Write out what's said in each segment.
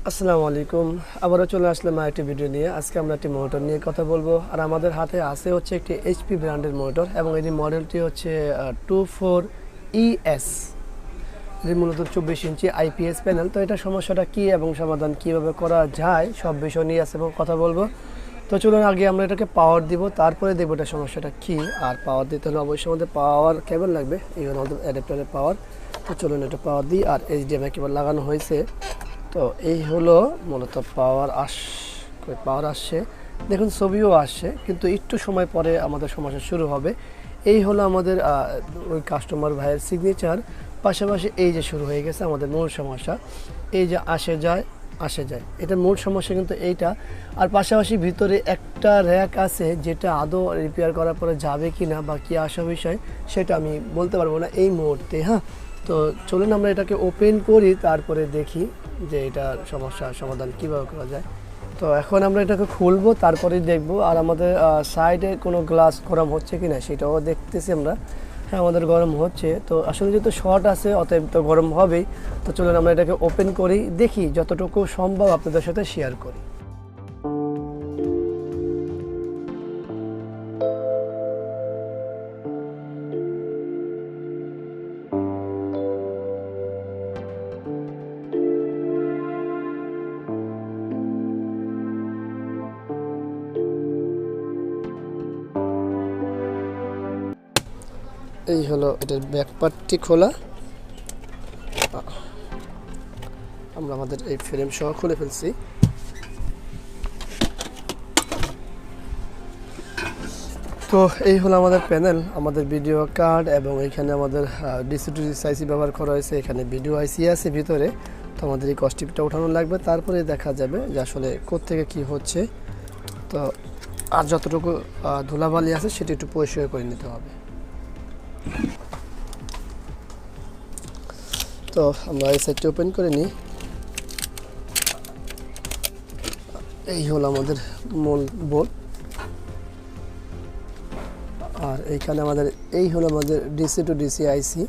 আসসালামু আলাইকুম। আবারও চলে আসলাম আরেকটি ভিডিও নিয়ে। আজকে আমরা একটি মোটর নিয়ে কথা বলবো। আর আমাদের হাতে আছে হচ্ছে একটি এইচপি ব্র্যান্ডের মোটর এবং এই মডেলটি হচ্ছে 24ES। এটি মূলত 24 ইঞ্চি আইপিএস প্যানেল। তো এটা সমস্যাটা কি এবং সমাধান কিভাবে করা যায় সব বিষয় নিয়ে আছে এবং কথা বলবো। তো চলুন আগে আমরা এটাকে পাওয়ার দিব, তারপরে দেখবো এটা সমস্যাটা কি। আর পাওয়ার দিতে হলে অবশ্যই আমাদের পাওয়ার কেবল লাগবে, এই হলো আমাদের অ্যাডাপ্টারের পাওয়ার। তো চলুন এটা পাওয়ার দিই। আর এইচডিএমআই কেবল লাগানো হয়েছে। তো এই হলো মূলত পাওয়ার আসছে, দেখুন ছবিও আসছে, কিন্তু একটু সময় পরে আমাদের সমস্যা শুরু হবে। এই হলো আমাদের ওই কাস্টমার ভাইয়ের সিগনেচার। পাশাপাশি এই যে শুরু হয়ে গেছে আমাদের মূল সমস্যা, এই যে আসে যায়, এটা মূল সমস্যা কিন্তু এইটা। আর পাশাপাশি ভিতরে একটা র্যাক আছে যেটা আদৌ রিপেয়ার করার পরে যাবে কি না বা কী আসা বিষয় সেটা আমি বলতে পারবো না এই মুহূর্তে। হ্যাঁ, তো চলুন আমরা এটাকে ওপেন করি, তারপরে দেখি যে এটার সমস্যার সমাধান কীভাবে করা যায়। তো এখন আমরা এটাকে খুলবো, তারপরেই দেখব। আর আমাদের সাইডে কোনো গ্লাস গরম হচ্ছে কি না সেটাও দেখতেছি আমরা। হ্যাঁ, আমাদের গরম হচ্ছে। তো আসলে যেহেতু শর্ট আছে অতএব তো গরম হবেই। তো চলুন আমরা এটাকে ওপেন করি, দেখি যতটুকু সম্ভব আপনাদের সাথে শেয়ার করি। এই হলো এটার ব্যাক পার্টটি খোলা। আমরা আমাদের এই ফ্রেম সহ খুলে ফেলছি। তো এই হলো আমাদের প্যানেল, আমাদের ভিডিও কার্ড এবং এখানে আমাদের ডিসি টু ডিসি আইসি ব্যবহার করা হয়েছে। এখানে ভিডিও আইসি আছে ভিতরে। তো আমাদের এই কস্টিপটা উঠানো লাগবে, তারপরে দেখা যাবে যে আসলে কোত্থেকে কী হচ্ছে। তো আর যতটুকু ধুলাবালি আছে সেটি একটু পরিষ্কার করে নিতে হবে। তো আমরা এই সাইডটি ওপেন করে নিই। এই হলো আমাদের মূল বোর্ড। আর এইখানে এই হলো আমাদের ডিসি টু ডিসি আইসি।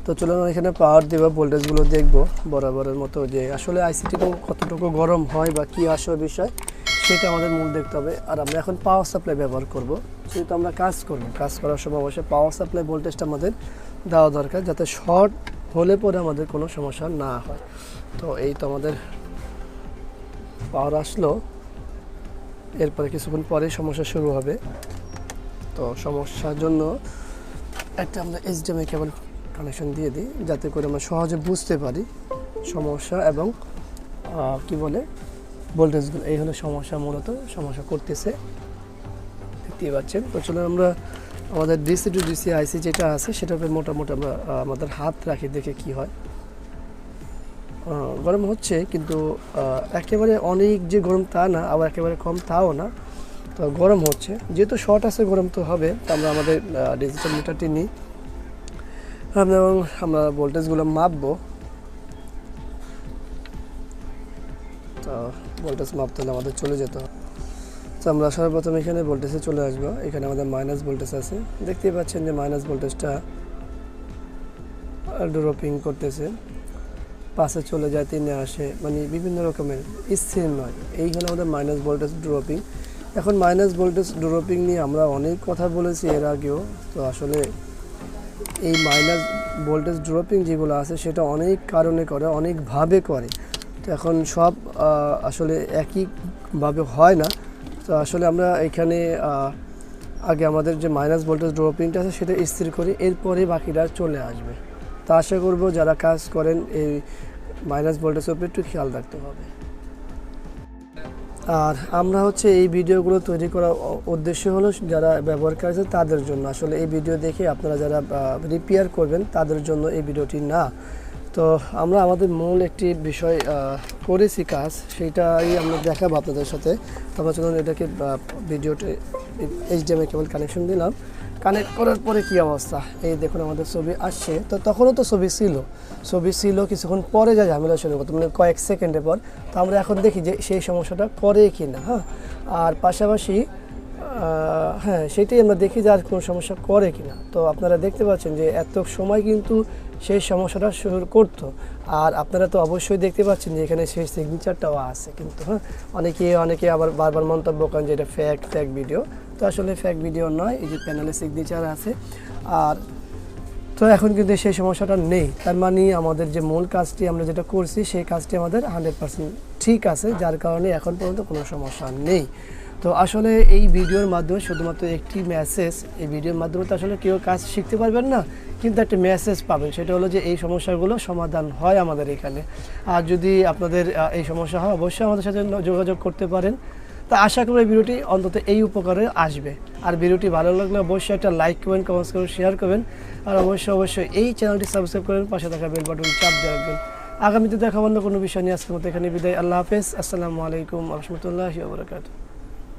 তো চলুন এখানে পাওয়ার দেবো, ভোল্টেজগুলো দেখবো বরাবরের মতো যে আসলে আইসিটি কতটুকু গরম হয় বা কী আসে বিষয় সেটা আমাদের মূল দেখতে হবে। আর আমরা এখন পাওয়ার সাপ্লাই ব্যবহার করব, যেহেতু আমরা কাজ করার সময় অবশ্যই পাওয়ার সাপ্লাই ভোল্টেজটা আমাদের দেওয়া দরকার, যাতে শর্ট হলে পরে আমাদের কোনো সমস্যা না হয়। তো এই তো আমাদের পাওয়ার আসলো, এরপরে কিছুক্ষণ পরে সমস্যা শুরু হবে। তো সমস্যার জন্য একটা আমরা এইচডিএমআই কেবল কানেকশন দিয়ে দিই, যাতে করে আমরা সহজে বুঝতে পারি সমস্যা এবং কি বলে ভোল্টেজগুলো। এই হলো সমস্যা, মূলত সমস্যা করতেছে, দেখতেই পাচ্ছেন। তো চলুন আমরা আমাদের ডিসি টু ডিসি আইসি যেটা আছে সেটাকে মোটামুটি আমরা আমাদের হাত রাখি, দেখে কি হয়। গরম হচ্ছে, কিন্তু একেবারে অনেক যে গরম তা না, আবার একেবারে কম তাও না। তো গরম হচ্ছে, যেহেতু শর্ট আছে গরম তো হবে। তো আমরা আমাদের ডিজিটাল মিটারটি নিই এবং আমরা ভোল্টেজগুলো মাপবো। তো ভোল্টেজ মাপতে হলে আমাদের চলে যেতে হবে। তো আমরা সর্বপ্রথম এখানে ভোল্টেজে চলে আসবো। এখানে আমাদের মাইনাস ভোল্টেজ আছে, দেখতেই পাচ্ছেন যে মাইনাস ভোল্টেজটা ড্রপিং করতেছে, পাশে চলে যায়, 3-এ আসে, মানে বিভিন্ন রকমের স্থির নয়। এই হলো আমাদের মাইনাস ভোল্টেজ ড্রপিং। এখন মাইনাস ভোল্টেজ ড্রপিং নিয়ে আমরা অনেক কথা বলেছি এর আগেও। তো আসলে এই মাইনাস ভোল্টেজ ড্রপিং যেগুলো আছে সেটা অনেক কারণে করে, অনেকভাবে করে। তো এখন সব আসলে একইভাবে হয় না। তো আসলে আমরা এখানে আগে আমাদের যে মাইনাস ভোল্টেজ ড্রপিংটা আছে সেটা স্থির করি, এরপরে বাকিটা চলে আসবে। তা আশা করব যারা কাজ করেন এই মাইনাস ভোল্টেজের উপর একটু খেয়াল রাখতে হবে। আর আমরা হচ্ছে এই ভিডিওগুলো তৈরি করার উদ্দেশ্য হলো যারা ব্যবহারকারী আছে তাদের জন্য। আসলে এই ভিডিও দেখে আপনারা যারা রিপেয়ার করবেন তাদের জন্য এই ভিডিওটি না। তো আমরা আমাদের মূল একটি বিষয় করেছি কাজ, সেইটাই আমরা দেখাবো আপনাদের সাথে। তারপর চলুন এটাকে ভিডিওতে এইচডিএমআই কেবল কানেকশন দিলাম। কানেক্ট করার পরে কী অবস্থা, এই দেখুন আমাদের ছবি আসছে। তো তখনও তো ছবি ছিল, কিছুক্ষণ পরে যা ঝামেলা শুরু করতো, মানে কয়েক সেকেন্ডের পর। তো আমরা এখন দেখি যে সেই সমস্যাটা করে কি না। হ্যাঁ, আর পাশাপাশি হ্যাঁ, সেটাই আমরা দেখি যে আর কোনো সমস্যা করে কিনা। তো আপনারা দেখতে পাচ্ছেন যে এত সময় কিন্তু সেই সমস্যাটা শুরু করতো। আর আপনারা তো অবশ্যই দেখতে পাচ্ছেন যে এখানে সেই সিগনেচারটাও আছে কিন্তু। হ্যাঁ, অনেকে আবার বারবার মন্তব্য করেন যে এটা ফেক ভিডিও। তো আসলে ফেক ভিডিও নয়, এই যে প্যানেলে সিগনেচার আছে। আর তো এখন কিন্তু সেই সমস্যাটা নেই। তার মানে আমাদের যে মূল কাজটি আমরা যেটা করছি সেই কাজটি আমাদের 100% ঠিক আছে, যার কারণে এখন পর্যন্ত কোনো সমস্যা নেই। তো আসলে এই ভিডিওর মাধ্যমে শুধুমাত্র একটি মেসেজ, এই ভিডিওর মাধ্যমে তো আসলে কেউ কাজ শিখতে পারবেন না, কিন্তু একটা মেসেজ পাবেন, সেটা হলো যে এই সমস্যাগুলো সমাধান হয় আমাদের এখানে। আর যদি আপনাদের এই সমস্যা হয় অবশ্যই আমাদের সাথে যোগাযোগ করতে পারেন। তা আশা করি ভিডিওটি অন্তত এই উপকারে আসবে। আর ভিডিওটি ভালো লাগলে অবশ্যই একটা লাইক করবেন, কমেন্টস করবেন, শেয়ার করবেন। আর অবশ্যই এই চ্যানেলটি সাবস্ক্রাইব করবেন, পাশে থাকা বেল বাটন চাপ দিয়ে রাখবেন। আগামীতে দেখা অন্য কোনো বিষয় নিয়ে আজকের মতো এখানে বিদায়। আল্লাহ হাফেজ। আসসালামু আলাইকুম ওয়া রাহমাতুল্লাহি ওয়া বারাকাতুহু।